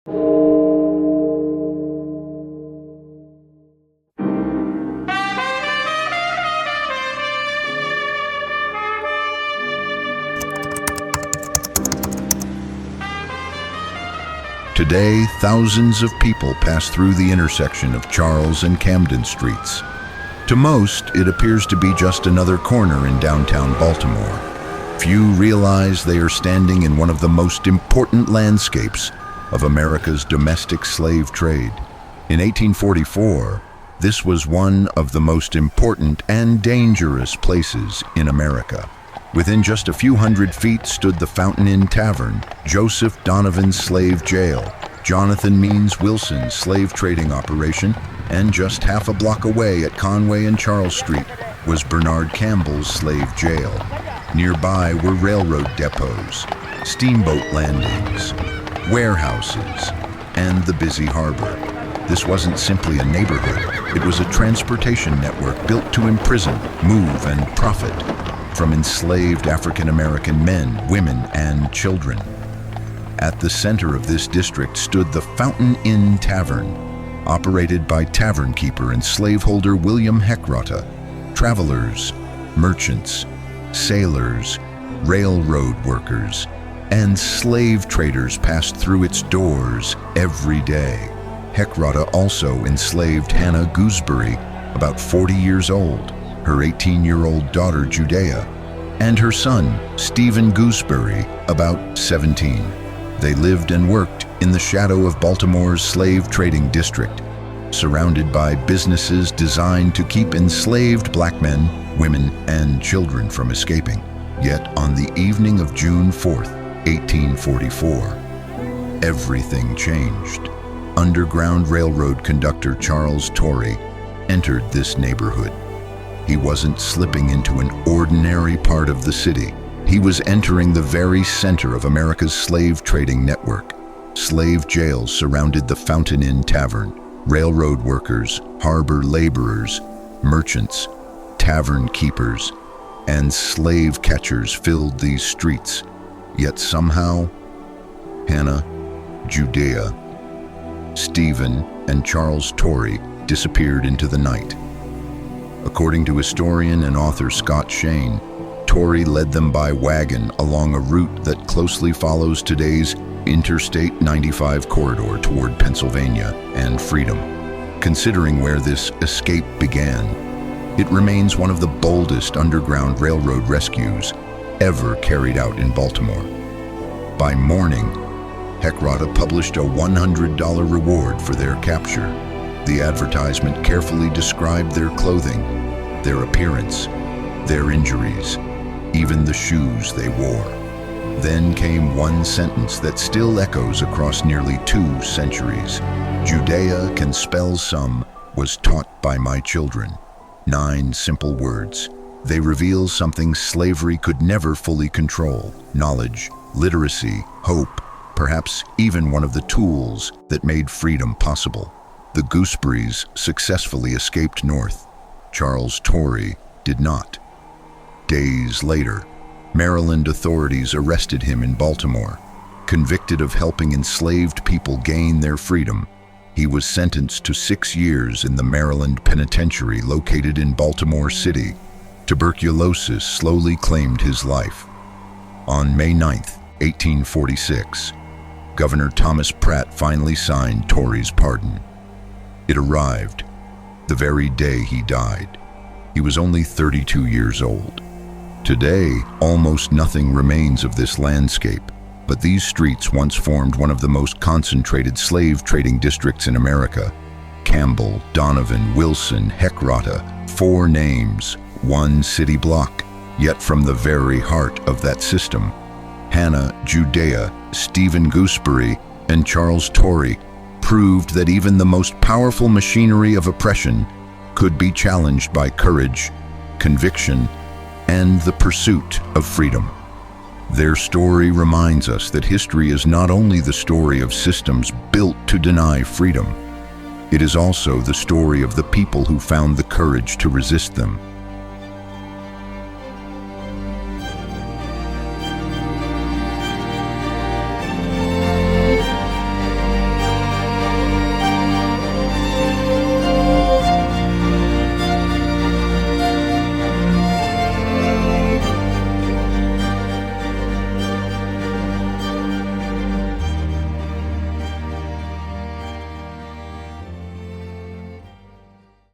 Today, thousands of people pass through the intersection of Charles and Camden Streets. To most, it appears to be just another corner in downtown Baltimore. Few realize they are standing in one of the most important landscapes of America's domestic slave trade. In 1844, this was one of the most important and dangerous places in America. Within just a few hundred feet stood the Fountain Inn Tavern, Joseph Donovan's slave jail, Jonathan Means Wilson's slave trading operation, and just half a block away at Conway and Charles Street was Bernard Campbell's slave jail. Nearby were railroad depots, steamboat landings, warehouses, and the busy harbor. This wasn't simply a neighborhood, it was a transportation network built to imprison, move, and profit from enslaved African American men, women, and children. At the center of this district stood the Fountain Inn Tavern, operated by tavern keeper and slaveholder William Heckrata. Travelers, merchants, sailors, railroad workers, and slave traders passed through its doors every day. Heckrata also enslaved Hannah Gooseberry, about 40 years old, her 18-year-old daughter Judea, and her son Stephen Gooseberry, about 17. They lived and worked in the shadow of Baltimore's slave trading district, surrounded by businesses designed to keep enslaved black men, women, and children from escaping. Yet on the evening of June 4th, 1844, everything changed. Underground Railroad conductor Charles Torrey entered this neighborhood. He wasn't slipping into an ordinary part of the city. He was entering the very center of America's slave trading network. Slave jails surrounded the Fountain Inn Tavern. Railroad workers, harbor laborers, merchants, tavern keepers, and slave catchers filled these streets. Yet somehow, Hannah, Judea, Stephen, and Charles Torrey disappeared into the night. According to historian and author Scott Shane, Torrey led them by wagon along a route that closely follows today's Interstate 95 corridor toward Pennsylvania and freedom. Considering where this escape began, it remains one of the boldest underground railroad rescues ever carried out in Baltimore. By morning, Heckrata published a $100 reward for their capture. The advertisement carefully described their clothing, their appearance, their injuries, even the shoes they wore. Then came one sentence that still echoes across nearly 2 centuries. Judea can spell some, was taught by my children. 9 simple words. They reveal something slavery could never fully control: knowledge, literacy, hope, perhaps even one of the tools that made freedom possible. The Gooseberrys successfully escaped north. Charles Torrey did not. Days later, Maryland authorities arrested him in Baltimore. Convicted of helping enslaved people gain their freedom, he was sentenced to 6 years in the Maryland Penitentiary located in Baltimore City. Tuberculosis slowly claimed his life. On May 9, 1846, Governor Thomas Pratt finally signed Torrey's pardon. It arrived the very day he died. He was only 32 years old. Today, almost nothing remains of this landscape, but these streets once formed one of the most concentrated slave trading districts in America. Campbell, Donovan, Wilson, Heckrata, 4 names, 1 city block, yet from the very heart of that system, Hannah, Judea, Stephen Gooseberry, and Charles Torrey proved that even the most powerful machinery of oppression could be challenged by courage, conviction, and the pursuit of freedom. Their story reminds us that history is not only the story of systems built to deny freedom, it is also the story of the people who found the courage to resist them.